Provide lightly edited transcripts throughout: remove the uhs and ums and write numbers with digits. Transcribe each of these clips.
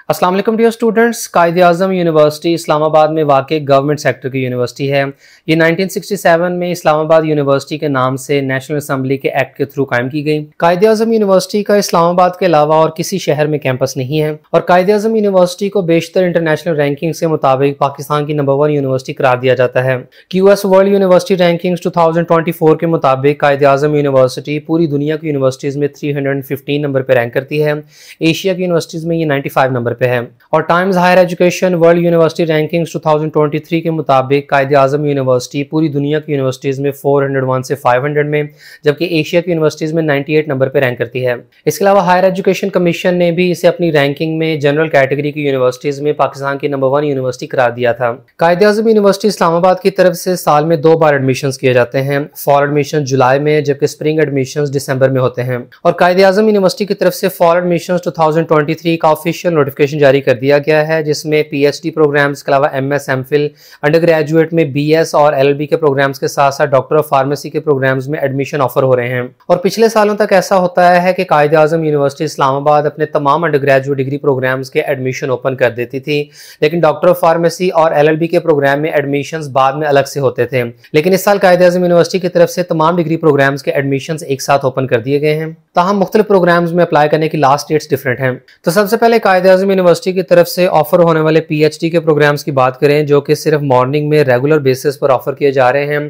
अस्सलाम वालेकुम dear students. कायदे आज़म यूनिवर्सिटी इस्लामाबाद में वाक़ई गवर्नमेंट सेक्टर की यूनिवर्सिटी है। ये 1967 में इस्लामाबाद यूनिवर्सिटी के नाम से नेशनल असम्बली के एक्ट के थ्रू कायम की गई। कायदे आज़म यूनिवर्सिटी का इस्लामाबाद के अलावा और किसी शहर में कैंपस नहीं है और कायदे आज़म यूनिवर्सिटी को बेशतर इंटरनेशनल रैंकिंग के मुताबिक पाकिस्तान की नंबर 1 यूनिवर्सिटी करार दिया जाता है। QS वर्ल्ड यूनिवर्सिटी रैंकिंग्स 2024 के मुताबिक कायदे आज़म यूनिवर्सिटी पूरी दुनिया की यूनिवर्सिटीज़ में 315 नंबर पर रैंक करती है। एशिया की यूनिवर्सिटीज़ में ये 95 नंबर पे है। और Times Higher Education World University Rankings 2023 के मुताबिक कायदे आज़म यूनिवर्सिटी पूरी दुनिया की यूनिवर्सिटीज़ में 401 से 500 में, जबकि एशिया की यूनिवर्सिटीज़ में 98 नंबर पे रैंक करती है। इसके अलावा हायर एजुकेशन कमीशन ने भी इसे अपनी रैंकिंग में जनरल कैटेगरी की यूनिवर्सिटीज़ में पाकिस्तान की नंबर 1 यूनिवर्सिटी करार दिया था। कायदे आज़म यूनिवर्सिटी इस्लामाबाद की तरफ से साल में 2 बार एडमिशन किए जाते हैं। फॉल एडमिशन जुलाई में, जबकि स्प्रिंग एडमिशन दिसंबर में होते हैं। और कायदे आज़म यूनिवर्सिटी की तरफ से फॉल एडमिशन 2023 का ऑफिशियल नोटिफिकेशन जारी कर दिया गया है, जिसमें PhD प्रोग्राम्स के अलावा MS MPhil, अंडर ग्रेजुएट में BS और LLB के प्रोग्राम्स के साथ साथ डॉक्टर ऑफ फार्मेसी के प्रोग्राम्स में एडमिशन ऑफर हो रहे हैं। और पिछले सालों तक ऐसा होता है कि कायदे आज़म यूनिवर्सिटी इस्लामाबाद अपने तमाम अंडर ग्रेजुएट डिग्री प्रोग्राम्स के एडमिशन ओपन कर देती थी, लेकिन डॉक्टर ऑफ फार्मेसी और LLB के प्रोग्राम में एडमिशन बाद में अलग से होते थे। लेकिन इस साल कायदे आज़म यूनिवर्सिटी की तरफ से तमाम डिग्री प्रोग्राम्स के एडमिशन एक साथ ओपन कर दिए गए हैं। ताहम मुख्तलिफ प्रोग्राम्स में अप्लाई करने की लास्ट डेट्स डिफरेंट हैं। तो सबसे पहले कायदे आज़म यूनिवर्सिटी की तरफ से ऑफर होने वाले PhD के प्रोग्राम्स की बात करें, जो कि सिर्फ मॉर्निंग में रेगुलर बेसिस पर ऑफर किए जा रहे हैं।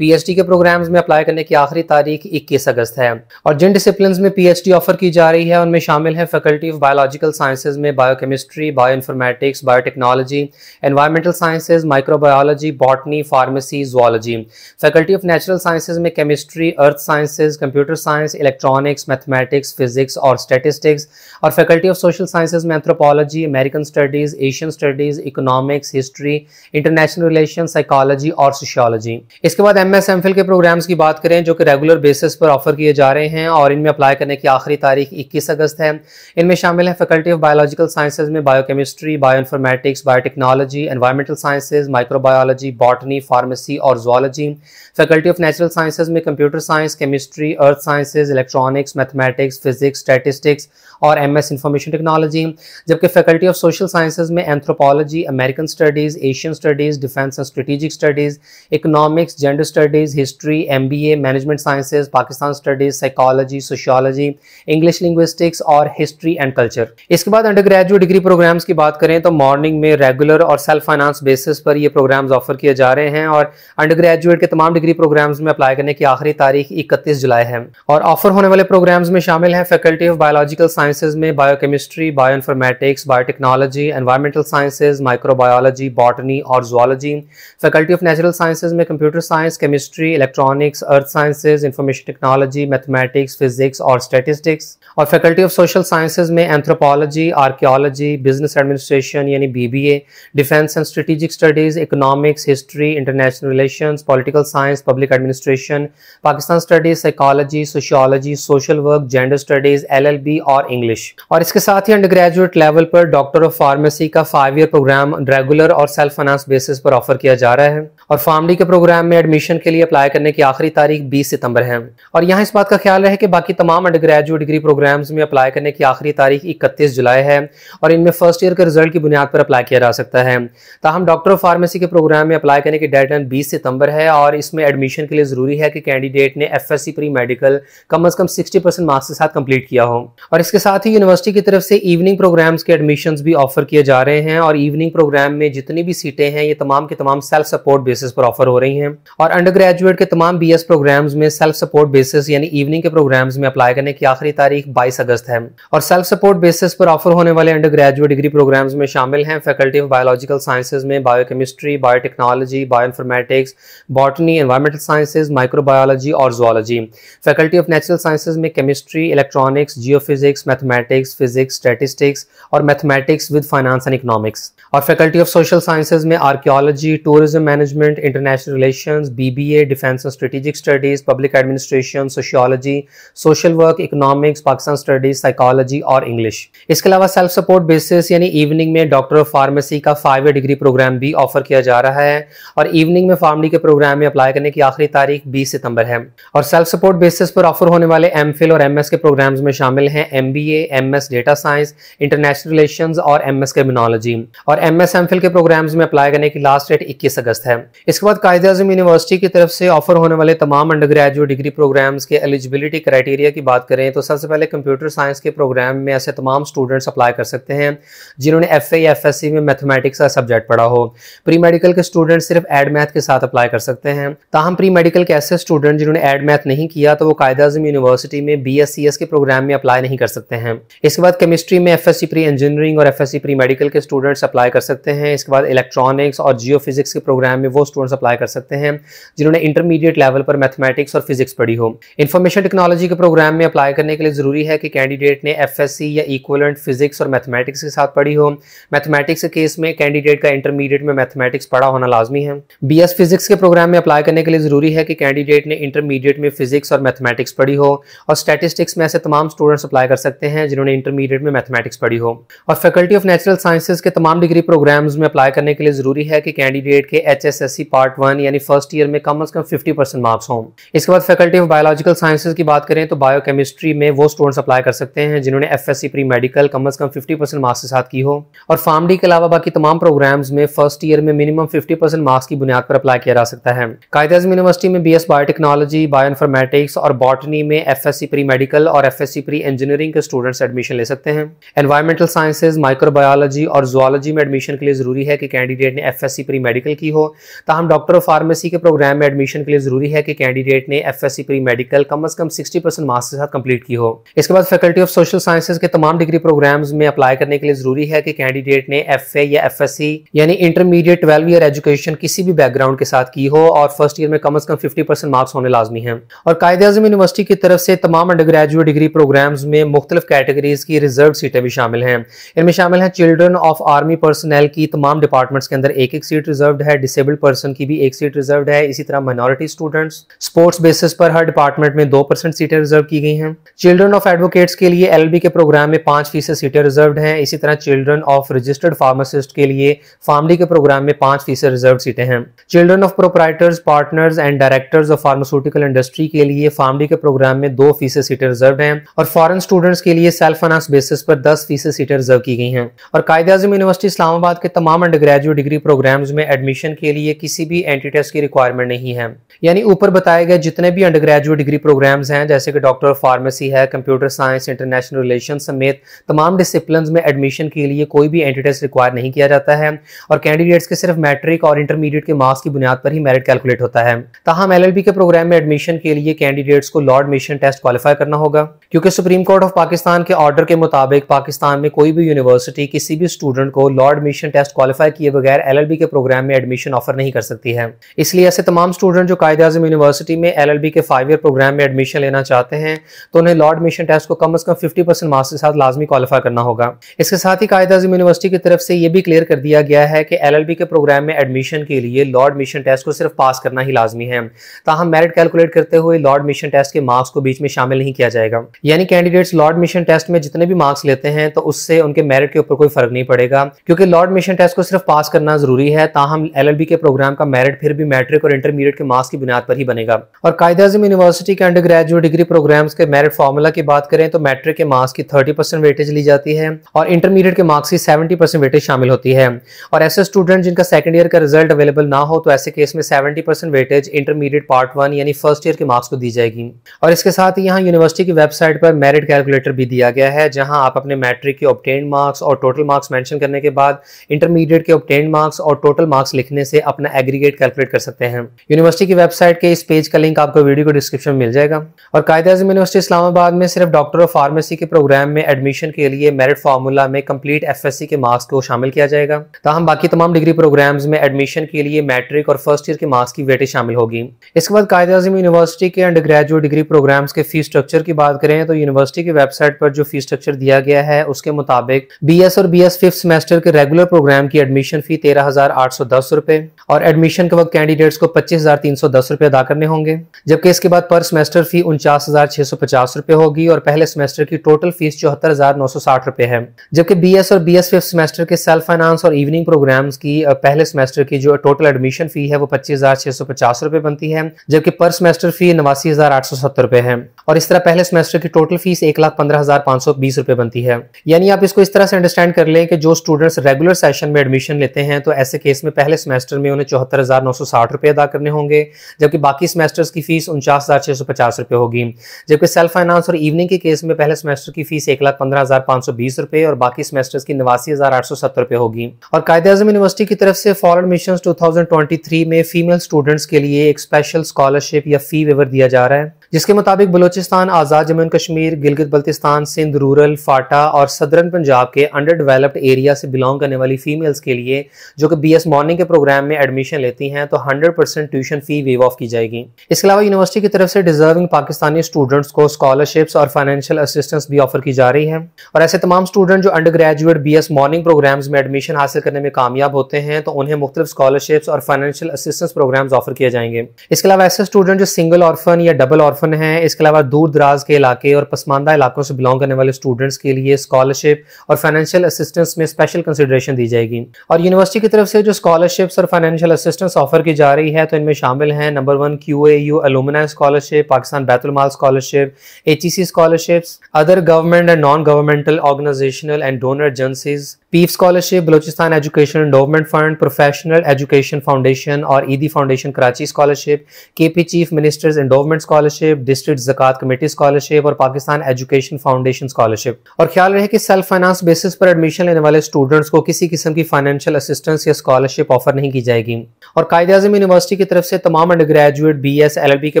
PhD के प्रोग्राम्स में अप्लाई करने की आखिरी तारीख 21 अगस्त है। और जिन डिसिप्लिन में PhD ऑफर की जा रही है उनमें शामिल है फैकल्टी ऑफ बायोलॉजिकल साइंसेज में biochemistry, bioinformatics, biotechnology, environmental sciences, microbiology, botany, pharmacy, zoology. Faculty of natural sciences में chemistry, earth sciences, computer science, electronics, mathematics, physics और स्टैटिस्टिक्स। और फैकल्टी ऑफ सोशल साइंसेज में anthropology, American studies, Asian studies, economics, history, international relation, psychology और sociology. इसके बाद MS MPhil के programmes की बात करें, जो कि रेगुलर बेसिस पर ऑफर किए जा रहे हैं और इनमें अप्लाई करने की आखिरी तारीख 21 अगस्त है। इनमें शामिल है फैकल्टी ऑफ बायोलॉजिकल साइंसेज में biochemistry, bioinformatics, biotechnology, environmental sciences, microbiology, botany, pharmacy और zoology. Faculty of natural sciences में computer science, chemistry, earth sciences, electronics, mathematics, physics, statistics और MS इंफॉर्मेशन टेक्नोलॉजी। जबकि फैकल्टी ऑफ सोशल साइंसेज में anthropology, American studies, Asian studies, defence and strategic studies, economics, gender studies, history, MBA, management sciences, Pakistan studies, psychology, sociology, English linguistics और history and culture. इसके बाद under graduate degree programmes की बात करें तो morning में regular और सेल्फ फाइनेंस बेसिस पर ये प्रोग्राम्स ऑफर किए जा रहे हैं। और अंडर ग्रेजुएट के तमाम डिग्री प्रोग्राम्स में अप्लाई करने की आखिरी तारीख 31 जुलाई है। और ऑफर होने वाले प्रोग्राम्स में शामिल है फैकल्टी ऑफ बायोलॉजिकल साइंसेज में biochemistry, bioinformatics, biotechnology, environmental sciences, microbiology, botany और zoology. Faculty of natural sciences में computer science, chemistry, electronics, earth sciences, information technology, mathematics, physics और स्टैटिस्टिक्स। और फैकल्टी ऑफ सोशल साइंसेज में anthropology, archaeology, business administration यानी BBA, defence and strategic studies, economics, history, international relations, political science, public administration, Pakistan studies, psychology, sociology, social work, gender studies, LLB और English. और इसके साथ ही under graduate level पर doctor of pharmacy का 5 year programme regular और self finance basis पर offer किया जा रहा है। और फार्मडी के प्रोग्राम में एडमिशन के लिए अप्लाई करने की आखिरी तारीख 20 सितंबर है। और यहाँ इस बात का ख्याल रहे कि बाकी तमाम अंडर ग्रेजुएट डिग्री प्रोग्राम्स में अप्लाई करने की आखिरी तारीख 31 जुलाई है और इनमें फर्स्ट ईयर के रिजल्ट की बुनियाद पर अप्लाई किया जा सकता है। ताहम डॉक्टर ऑफ फार्मेसी के प्रोग्राम में अप्लाई करने की डेडलाइन 20 सितंबर है और इसमें एडमिशन के लिए जरूरी है कि कैंडिडेट ने FSC प्री मेडिकल कम अज कम 60% मार्क्स के साथ कंप्लीट किया हो। और इसके साथ ही यूनिवर्सिटी की तरफ से इवनिंग प्रोग्राम्स के एडमिशंस भी ऑफर किए जा रहे हैं। और इवनिंग प्रोग्राम में जितनी भी सीटें हैं ये तमाम के तमाम सेल्फ सपोर्ट बेसिस पर ऑफर हो रही हैं। और अंडर ग्रेजुएट के तमाम BS प्रोग्राम्स में सेल्फ सपोर्ट बेसिस यानी इवनिंग के प्रोग्राम्स में अप्लाई करने की आखिरी तारीख 22 अगस्त है। और सेल्फ सपोर्ट बेसिस पर ऑफर होने वाले अंडर ग्रेजुएट डिग्री प्रोग्राम्स में शामिल हैं फैकल्टी ऑफ बायोलॉजिकल साइंसेज में biochemistry, biotechnology, bioinformatics, botany, environmental sciences, microbiology और zoology. Faculty of natural sciences में chemistry, electronics, geophysics, mathematics, physics, statistics और mathematics with finance and economics. और faculty of social sciences में archaeology, tourism management, management, international relations, BBA, defence and strategic studies, public administration, sociology, social work, economics, Pakistan studies, psychology और English. इसके अलावा self support basis यानी evening में doctor of pharmacy का 5 year degree programme भी offer किया जा रहा है और इवनिंग में फार्मडी के प्रोग्राम में अप्लाई करने की आखिरी तारीख 20 सितंबर है। और सेल्फ सपोर्ट बेसिस पर ऑफर होने वाले MPhil और MS के प्रोग्राम्स में शामिल हैं MBA, MS data science, international relations और MS क्रिमिनोलॉजी। और MS MPhil के प्रोग्राम्स में अप्लाई करने की लास्ट डेट 21 अगस्त है। इसके बाद कायदे-ए-आज़म यूनिवर्सिटी की तरफ से ऑफर होने वाले तमाम अंडर ग्रेजुएट डिग्री प्रोग्राम्स के एलिजिबिलिटी क्राइटेरिया की बात करें तो सबसे पहले कंप्यूटर साइंस के प्रोग्राम में ऐसे तमाम स्टूडेंट्स अप्लाई कर सकते हैं जिन्होंने FA या FSC में मैथमेटिक्स का सब्जेक्ट पढ़ा हो। प्री मेडिकल के स्टूडेंट सिर्फ एड मैथ के साथ अप्लाई कर सकते हैं। ताहम प्री मेडिकल के ऐसे स्टूडेंट जिन्होंने एड मैथ नहीं किया तो वो कायदे-ए-आज़म यूनिवर्सिटी में BScs के प्रोग्राम में अप्लाई नहीं कर सकते हैं। इसके बाद केमिस्ट्री में FSC प्री इंजीनियरिंग और FSC प्री मेडिकल के स्टूडेंट्स अप्लाई कर सकते हैं। इसके बाद इलेक्ट्रॉनिक्स और जियो फिजिक्स के प्रोग्राम में वो स्टूडेंट्स अप्लाई कर सकते हैं जिन्होंने इंटरमीडिएट लेवल पर मैथमेटिक्स और फिजिक्स पढ़ी हो। इंफॉर्मेशन टेक्नोलॉजी के प्रोग्राम में अप्लाई करने के लिए जरूरी है कि कैंडिडेट ने FSC या इक्विवेलेंट फिजिक्स और मैथमेटिक्स के साथ पढ़ी हो। मैथमेटिक्स के केस में कैंडिडेट का इंटरमीडिएट में मैथमेटिक्स पढ़ा होना लाजमी है। BS फिजिक्स के प्रोग्राम में अप्लाई करने के लिए जरूरी है कि कैंडिडेट ने इंटरमीडिएट में फिजिक्स और मैथमेटिक्स पढ़ी हो। और स्टैटिस्टिक्स में ऐसे तमाम स्टूडेंट्स अप्लाई कर सकते हैं जिन्होंने इंटरमीडिएट में मैथमेटिक्स पढ़ी हो। और फैकल्टी ऑफ नेचुरल साइंसेज के तमाम डिग्री प्रोग्राम्स में अप्लाई करने के लिए जरूरी है कि कैंडिडेट के HSSC पार्ट 1 यानी फर्स्ट ईयर में कम से कम 50% मार्क्स हों। इसके बाद फैकल्टी ऑफ बायोलॉजिकल साइंसेज की बात करें तो बायोकेमिस्ट्री में वो स्टूडेंट्स अप्लाई कर सकते हैं जिन्होंने FSC प्री मेडिकल कम से कम 50% मार्क्स के साथ की हो। और फार्मडी के अलावा बाकी तमाम प्रोग्राम्स में फर्स्ट ईयर में मिनिमम 50% मार्क्स की बुनियाद पर अप्लाई किया जा सकता है। कायदे-ए-आज़म यूनिवर्सिटी में BS बायोटेक्नोलॉजी, बायोइन्फॉर्मेटिक्स और बॉटनी में FSC प्री मेडिकल और FSC प्री इंजीनियरिंग के स्टूडेंट्स एडमिशन ले सकते हैं। एनवायरमेंटल साइंसेज, माइक्रोबायोलॉजी और जूलॉजी में एडमिशन के लिए जरूरी है कि कैंडिडेट ने FSC प्री मेडिकल की हो। ताहम डॉक्टर ऑफ फार्मेसी के प्रोग्राम में एडमिशन के लिए जरूरी है कि कैंडिडेट ने FSC प्री मेडिकल कम से कम 60% मार्क्स के साथ कंप्लीट की हो। इसके बाद फैकल्टी ऑफ सोशल साइंसेज के तमाम डिग्री प्रोग्राम्स में अप्लाई करने के लिए जरूरी है कि कैंडिडेट ने FA या FSC यानी इंटरमीडिएट 12 ईयर एजुकेशन किसी भी बैकग्राउंड के साथ की हो और फर्स्ट ईयर में कम से कम 50% मार्क्स होने लाजमी हैं। और कायदे-ए-आज़म यूनिवर्सिटी की तरफ से तमाम अंडर ग्रेजुएट डिग्री प्रोग्राम्स में मुख्तलिफ कैटेगरीज की रिजर्व सीटें भी शामिल हैं। इनमें शामिल हैं चिल्ड्रन ऑफ आर्मी पर्सनल की तमाम डिपार्टमेंट्स के अंदर एक सीट रिजर्व्ड है, डिसेबल्ड पर्सन की भी एक सीट रिजर्व्ड है। इसी तरह माइनॉरिटी स्टूडेंट्स, स्पोर्ट्स बेसिस पर हर डिपार्टमेंट में 2% सीटें रिजर्व की गई हैं। चिल्ड्रन ऑफ एडवोकेट्स के लिए LLB के प्रोग्राम में 5% सीटें रिजर्व्ड हैं। इसी तरह चिल्ड्रन ऑफ रजिस्टर्ड फार्मासिस्ट के लिए फार्मडी के प्रोग्राम में 5% रिजर्व सीटें हैं। Children of proprietors, partners and directors of pharmaceutical industry के लिए फार्मडी के प्रोग्राम में 2% सीटें रिजर्व्ड हैं। और फॉरेन स्टूडेंट्स के लिए सेल्फ फाइनेंस बेसिस पर 10% सीटें रिजर्व की गई हैं। और कायदे-ए-आज़म यूनिवर्सिटी इस्लामाबाद के तमाम अंडर ग्रेजुएट डिग्री प्रोग्राम्स में एडमिशन के लिए किसी भी एंट्री टेस्ट की रिक्वायरमेंट नहीं है। यानी ऊपर बताए गए जितने भी अंडर ग्रेजुएट डिग्री प्रोग्राम्स हैं जैसे कि डॉक्टर ऑफ फार्मेसी है, कंप्यूटर साइंस, इंटरनेशनल रिलेशन समेत तमाम डिसिप्लिन्स में एडमिशन के लिए कोई भी एंट्री टेस्ट रिक्वायर नहीं किया जाता है और कैंडिडेट्स के सिर्फ मैट्रिक और इंटरमीडिएट के मार्क्स की बुनियाद पर ही मेरिट कैलकुलेट होता है। ताहम LLB के प्रोग्राम में एडमिशन के लिए कैंडिडेट्स को लॉर्ड मिशन टेस्ट क्वालिफाई करना होगा क्योंकि सुप्रीम कोर्ट ऑफ पाकिस्तान के ऑर्डर के मुताबिक पाकिस्तान में कोई भी यूनिवर्सिटी किसी भी स्टूडेंट को लॉर्ड मिशन टेस्ट क्वालिफाई किए बगैर LLB के प्रोग्राम में एडमिशन ऑफर नहीं कर सकती है। इसलिए ऐसे तमाम स्टूडेंट जो कायदे-ए-आज़म यूनिवर्सिटी में LLB के 5 ईयर प्रोग्राम में एडमिशन लेना चाहते हैं तो उन्हें लॉर्ड मिशन टेस्ट को कम से कम 50% मार्क्स के साथ लाजमी क्वालिफाई करना होगा। इसके साथ ही कायदे-ए-आज़म यूनिवर्सिटी की तरफ से यह भी क्लियर कर दिया गया है कि LLB के प्रोग्राम में एडमिशन के लिए लॉर्ड मिशन टेस्ट को सिर्फ पास करना ही लाजमी है। ताहम मेरिट कैलकुलेट करते हुए लॉर्ड मिशन टेस्ट के मार्क्स को बीच में शामिल नहीं किया जाएगा। यानी कैंडिडेट्स लॉर्ड मिशन टेस्ट में जितने भी मार्क्स लेते हैं तो उससे उनके मेरिट के ऊपर कोई फर्क नहीं पड़ेगा क्योंकि लॉर्ड मिशन टेस्ट को सिर्फ पास करना जरूरी है। ताहम LLB के प्रोग्राम का मेरिट फिर भी मैट्रिक और इंटरमीडिएट के मार्क्स की बुनियाद पर ही बनेगा। और कायदे-ए-आज़म यूनिवर्सिटी के अंडर ग्रेजुएट डिग्री प्रोग्राम्स के मेरिट फार्मूला की बात करें तो मैट्रिक के मार्क्स की 30% वेटेज ली जाती है और इंटरमीडिएट के मार्क्स की 70% वेटेज शामिल होती है। और ऐसे स्टूडेंट जिनका सेकंड ईयर का रिजल्ट अवेलेबल ना हो तो ऐसे केस में 70% वेटेज इंटरमीडिएट पार्ट 1 यानी फर्स्ट ईयर के मार्क्स को दी जाएगी। और इसके साथ ही यहाँ यूनिवर्सिटी की वेबसाइट पर मेरिट कैलकुलेटर भी दिया गया है जहां आप अपने मैट्रिक के ऑब्टेन्ड मार्क्स और टोटल मार्क्स मेंशन करने के बाद इंटरमीडिएट के ऑब्टेन्ड मार्क्स और टोटल मार्क्स लिखने से अपना एग्रीगेट कैलकुलेट कर सकते हैं। यूनिवर्सिटी की वेबसाइट के इस पेज का लिंक आपको वीडियो को डिस्क्रिप्शन में मिल जाएगा। और कायदे-ए-आज़म यूनिवर्सिटी इस्लामाबाद में सिर्फ डॉक्टर ऑफ फार्मेसी के प्रोग्राम में एडमिशन के लिए मेरिट फार्मूला में कंप्लीट FSC के मार्क्स को शामिल किया जाएगा। ताहम बाकी तमाम डिग्री प्रोग्राम्स में एडमिशन के लिए मैट्रिक और फर्स्ट ईयर के मार्क्स की वेटेज शामिल होगी। इसके बाद कायदे-ए-आज़म यूनिवर्सिटी के अंडर ग्रेजुएट डिग्री प्रोग्राम्स के फीस स्ट्रक्चर की बात करें तो यूनिवर्सिटी की वेबसाइट पर जो फीस स्ट्रक्चर दिया गया है उसके मुताबिक BS और BS 5th सेमेस्टर के रेगुलर प्रोग्राम की एडमिशन फी 13,810 रुपए और एडमिशन के वक्त कैंडिडेट्स को 25,310 रुपए अदा करने होंगे, जबकि इसके बाद पर सेमेस्टर फी 49,650 रुपए होगी और पहले सेमेस्टर की टोटल फीस 74,960 रुपए है। जबकि BS और BS फिफ्थ सेमेस्टर के सेल्फ फाइनेंस और इवनिंग प्रोग्राम्स की पहले सेमेस्टर की जो टोटल एडमिशन फी है वो 25,650 रुपए बनती है, जबकि पर सेमेस्टर फी 89,870 रुपए है। और इस तरह पहले सेमेस्टर की टोटल फीस 1,15,520 रुपए बनती है। यानी आप इसको इस तरह से अंडरस्टैंड कर लें कि जो स्टूडेंट्स रेगुलर सेशन में एडमिशन लेते हैं तो ऐसे केस में पहले सेमेस्टर में उन्हें 74,960 रुपए अदा करने होंगे, जबकि बाकी सेमेस्टर्स की फीस 49,650 रुपए होगी। जबकि सेल्फ फाइनेंस और इवनिंग के केस में पहले सेमेस्टर की फीस 1,15,520 रुपए और बाकी सेमेस्टर्स की 89,870 रुपए होगी। और कायदे-ए-आज़म यूनिवर्सिटी की तरफ से फॉर एडमिशंस 2023 में फीमेल स्टूडेंट्स के लिए एक स्पेशल स्कॉलरशिप या फी वेवर दिया जा रहा है, जिसके मुताबिक बलोचिस्तान, आज़ाद जम्मू एंड कश्मीर, गिलगित बल्तिस्तान, सिंध रूरल, फाटा और सदरन पंजाब के अंडर डेवलप्ड एरिया से बिलोंग करने वाली फीमेल्स के लिए जो कि BS मॉर्निंग के प्रोग्राम में एडमिशन लेती हैं तो 100% ट्यूशन फी वेव ऑफ की जाएगी। इसके अलावा यूनिवर्सिटी की तरफ से डिजर्विंग पाकिस्तानी स्टूडेंट्स को स्कॉलरशिप्स और फाइनेंशियल असिस्टेंस भी ऑफर की जा रही है। और ऐसे तमाम स्टूडेंट जो under graduate BS morning programs में एडमिशन हासिल करने में कामयाब होते हैं तो उन्हें मुख्तलिफ स्कॉलरशिप्स और फाइनेंशियल असिस्टेंस प्रोग्राम्स ऑफर किए जाएंगे। इसके अलावा ऐसे स्टूडेंट जो सिंगल ऑर्फन या डबल ऑर्फन है, इसके अलावा दूर दराज के इलाके और पसमानदा इलाकों से बिलोंग करने वाले स्टूडेंट्स के लिए स्कॉलरशिप और फाइनेंशियल असिस्टेंस में स्पेशल कंसिडरेशन दी जाएगी। और यूनिवर्सिटी की तरफ से जो स्कॉलरशिप्स और फाइनेंशियल असिस्टेंस ऑफर की जा रही है तो इनमें शामिल हैं number 1 QAU alumni scholarship, Pakistan Baitul Mal scholarship, HEC scholarships, other government and non governmental organisational and donor agencies, PEEF scholarship, Balochistan education endowment fund, professional education foundation और Edhi foundation Karachi scholarship, KP chief ministers endowment scholarship, district Zakat committee scholarship और Pakistan education foundation scholarship. और ख्याल रहे कि self finance basis पर admission लेने वाले students को किसी किस्म की फाइनेंशियल असिस्टेंस या स्कॉलरशिप ऑफर नहीं की जाएगी। और कायदे-ए-आज़म यूनिवर्सिटी की तरफ से तमाम अंडर ग्रेजुएट BS LLB के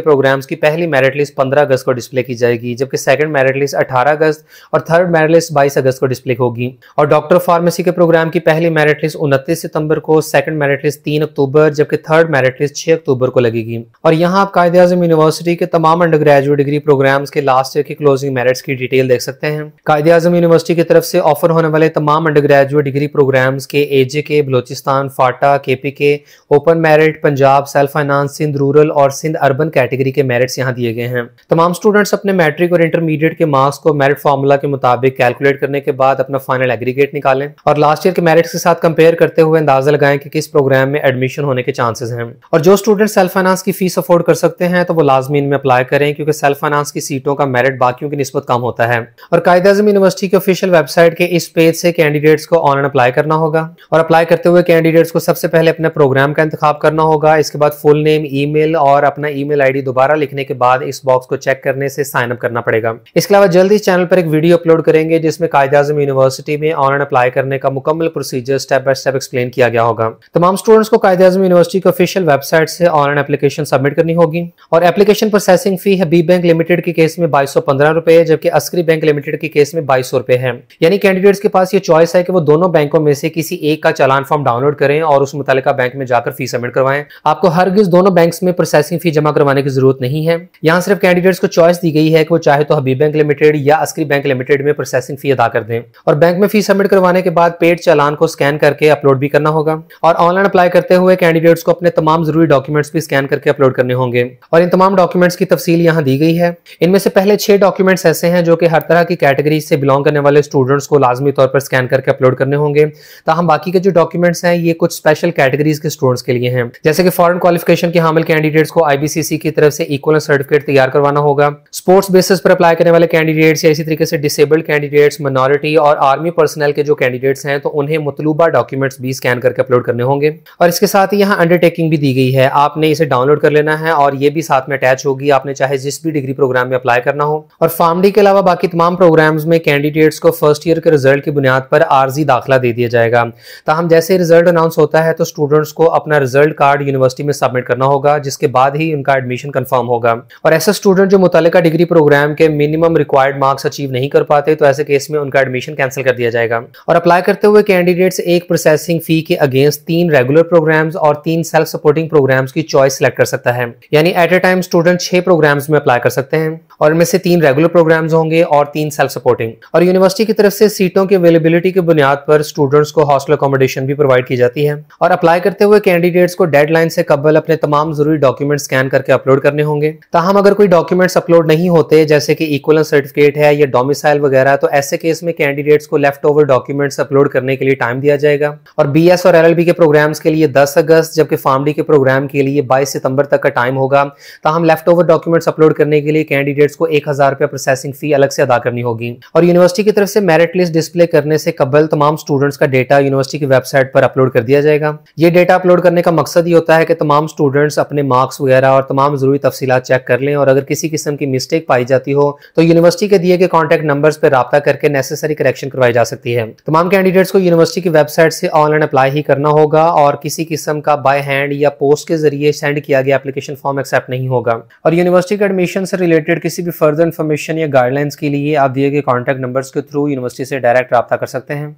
प्रोग्राम्स की पहली मेरिट लिस्ट 15 अगस्त को डिस्प्ले की जाएगी, जबकि सेकंड मेरिट लिस्ट 18 अगस्त और थर्ड मेरिट लिस्ट 22 अगस्त को डिस्प्ले होगी। और डॉक्टर फार्मेसी के प्रोग्राम की पहली मेरिट लिस्ट 29 सितंबर को, सेकंड मेरिट लिस्ट 3 अक्टूबर, जबकि थर्ड मेरिट लिस्ट 6 अक्टूबर को लगेगी। और यहाँ आप कायदे-ए-आज़म यूनिवर्सिटी के तमाम अंडर ग्रेजुएट डिग्री प्रोग्राम्स के लास्ट ईयर की क्लोजिंग मेरिट्स की डिटेल देख सकते हैं। कायदे-ए-आज़म यूनिवर्सिटी की तरफ से ऑफर होने वाले तमाम अंडर ग्रेजुएट डिग्री प्रोग्राम्स के AJK, Balochistan, FATA, KPK, open merit, Punjab, self finance, Sindh rural और सिंध अर्बन कैटेगरी के मेरिट्स यहाँ दिए गए हैं। तमाम स्टूडेंट्स अपने मैट्रिक और इंटरमीडिएट के मार्क्स को मेरिट फार्मूला के मुताबिक कैलकुलेट करने के बाद अपना फाइनल एग्रीगेट निकालें और लास्ट ईयर के मेरिट्स के साथ कंपेयर करते हुए अंदाजा लगाएं कि किस प्रोग्राम में एडमिशन होने के चांसेस हैं। और जो स्टूडेंट सेल्फ फाइनेंस की फीस अफोर्ड कर सकते हैं तो वो लाजमी इनमें अप्लाई करें, क्योंकि सेल्फ फाइनेंस की सीटों का मेरिट बाकियों की निस्बत कम होता है। और कायदे-ए-आज़म यूनिवर्सिटी की ऑफिशियल वेबसाइट के इस पेज से कैंडिडेट्स को ऑनलाइन अप्लाई करना होगा। और अप्लाई करते हुए कैंडिडेट्स को सबसे पहले अपने प्रोग्राम का इंतखाब करना होगा। इसके बाद फुल नेम, ईमेल और अपना ईमेल आईडी दोबारा लिखने के बाद इस बॉक्स को चेक करने से साइन अप करना पड़ेगा। इसके अलावा जल्दी इस चैनल पर एक वीडियो अपलोड करेंगे जिसमें कायदे-ए-आज़म यूनिवर्सिटी में ऑनलाइन अप्लाई करने का मुकम्मल procedure step by step explain किया गया होगा। तमाम स्टूडेंट्स को कायदे-ए-आज़म यूनिवर्सिटी की ऑफिशियल वेबसाइट से ऑनलाइन एप्लीकेशन सबमिट करनी होगी। और एप्लीकेशन प्रोसेसिंग फी है बी बैंक लिमिटेड के केस में 2215 रुपए, जबकि अस्करी बैंक लिमिटेड के केस में 2200 रुपए है। यानी कैंडिडेट्स के पास ये चॉइस है कि वो दोनों बैंकों में से किसी एक का चालान फॉर्म डाउनलोड करें और उस मुतालिका बैंक में जाकर फी सबमिट करवाएं। आपको हरगिज दोनों बैंक्स में प्रोसेसिंग फी जमा करवाने की जरूरत नहीं है। यहाँ सिर्फ कैंडिडेट्स को चॉइस दी गई है कि वो चाहे तो हबीब बैंक लिमिटेड या अस्करी बैंक लिमिटेड में प्रोसेसिंग फी अदा कर दें। और बैंक में फी सबमिट करवाने के बाद पेड चालान को स्कैन करके अपलोड भी करना होगा। और ऑनलाइन अप्लाई करते हुए कैंडिडेट्स को अपने तमाम जरूरी डॉक्यूमेंट्स भी स्कैन करके अपलोड करने होंगे। और इन तमाम डॉक्यूमेंट्स की तफसील यहाँ दी गई है। इनमें से पहले 6 डॉक्यूमेंट्स ऐसे हैं जो कि हर तरह की कैटेगरी से बिलोंग करने वाले स्टूडेंट्स को लाजमी तौर पर स्कैन करके अपलोड करने होंगे। ताहम बाकी के जो डॉक्यूमेंट्स हैं ये कुछ स्पेशल कैटेगरीज के स्टूडेंट्स के लिए हैं, जैसे कि फॉरेन क्वालिफिकेशन के हामिल कैंडिडेट्स को IBCC की तरफ से इक्वल सर्टिफिकेट तैयार करवाना होगा। स्पोर्ट्स बेसिस पर अप्लाई करने वाले कैंडिडेट्स या इसी तरीके से डिसेबल्ड कैंडिडेट्स, माइनॉरिटी और आर्मी पर्सनल के जो कैंडिडेट्स हैं तो उन्हें मतलूबा डॉक्यूमेंट्स भी स्कैन करके अपलोड करने होंगे। और इसके साथ ही यहाँ अंडरटेकिंग भी दी गई है, आपने इसे डाउनलोड कर लेना है और ये भी साथ में अटैच होगी, आपने चाहे जिस भी डिग्री प्रोग्राम में अप्लाई करना हो। और फार्म डी के अलावा बाकी तमाम प्रोग्राम्स में कैंडिडेट्स को फर्स्ट ईयर के रिजल्ट की बुनियाद पर आर्जी दाखिला दे दिया जाएगा। ताहम जैसे रिजल्ट अनाउंस होता है तो स्टूडेंट्स को अपना रिजल्ट कार्ड यूनिवर्सिटी में सबमिट करना होगा, जिसके बाद ही उनका एडमिशन कंफर्म होगा। और ऐसे स्टूडेंट जो मुतल्लिका डिग्री प्रोग्राम के मिनिमम रिक्वायर्ड मार्क्स अचीव नहीं कर पाते तो ऐसे केस में उनका एडमिशन कैंसिल कर दिया जाएगा। और अप्लाई करते हुए कैंडिडेट्स एक प्रोसेसिंग फी के अगेंस्ट 3 रेगुलर प्रोग्राम्स और 3 सेल्फ सपोर्टिंग प्रोग्राम्स की चॉइस सिलेक्ट कर सकता है। यानी at a time student 6 program programs में अप्लाई कर सकते हैं और इनमें से 3 रेगुलर प्रोग्राम्स होंगे और 3 सेल्फ सपोर्टिंग। और यूनिवर्सिटी की तरफ से सीटों की अवेलेबिलिटी की बुनियाद पर स्टूडेंट्स को हॉस्टल अकोमोडेशन भी प्रोवाइड की जाती है। और अप्लाई करते हुए कैंडिडेट्स को डेडलाइन से कबल अपने तमाम जरूरी डॉक्यूमेंट स्कैन करके अपलोड करने होंगे। ताहम अगर कोई डॉक्यूमेंट्स अपलोड नहीं होते, जैसे कि इक्विवेलेंस सर्टिफिकेट है या डोमिसाइल वगैरह, तो ऐसे केस में कैंडिडेट्स को लेफ्ट ओवर डॉक्यूमेंट्स अपलोड करने के लिए टाइम दिया जाएगा। और BS और LLB के प्रोग्राम्स के लिए 10 अगस्त, जबकि फार्म डी के प्रोग्राम के लिए 22 सितंबर तक का टाइम होगा। ताहम लेफ्ट ओवर डॉक्यूमेंट्स अपलोड करने के लिए कैंडिडेट्स को 1000 रुपया प्रोसेसिंग फी अलग से अदा करनी होगी। और यूनिवर्सिटी की तरफ से मेरिट लिस्ट डिस्प्ले करने से कबल तमाम स्टूडेंट्स का डेटा यूनिवर्सिटी की वेबसाइट पर अपलोड कर दिया जाएगा। ये डेटा अपलोड करने का मकसद ये होता है कि तमाम स्टूडेंट्स अपने मार्क्स वगैरह और तमाम जरूरी तफसीलात चेक कर लें, और अगर किसी किस्म की मिस्टेक पाई जाती हो तो यूनिवर्सिटी के दिए गए कॉन्टैक्ट नंबर्स पर राब्ता करके नेसेसरी करेक्शन करवाई जा सकती है। तमाम कैंडिडेट्स को यूनिवर्सिटी की वेबसाइट से ऑनलाइन अप्लाई ही करना होगा और किसी किस्म का बाय हैंड या पोस्ट के जरिए सेंड किया गया एप्लीकेशन फॉर्म एक्सेप्ट नहीं होगा। और यूनिवर्सिटी के एडमिशन से रिलेटेड किसी भी फर्दर इन्फॉर्मेशन या गाइडलाइंस के लिए आप दिए गए कॉन्टैक्ट नंबर्स के थ्रू यूनिवर्सिटी से डायरेक्ट राब्ता कर सकते हैं।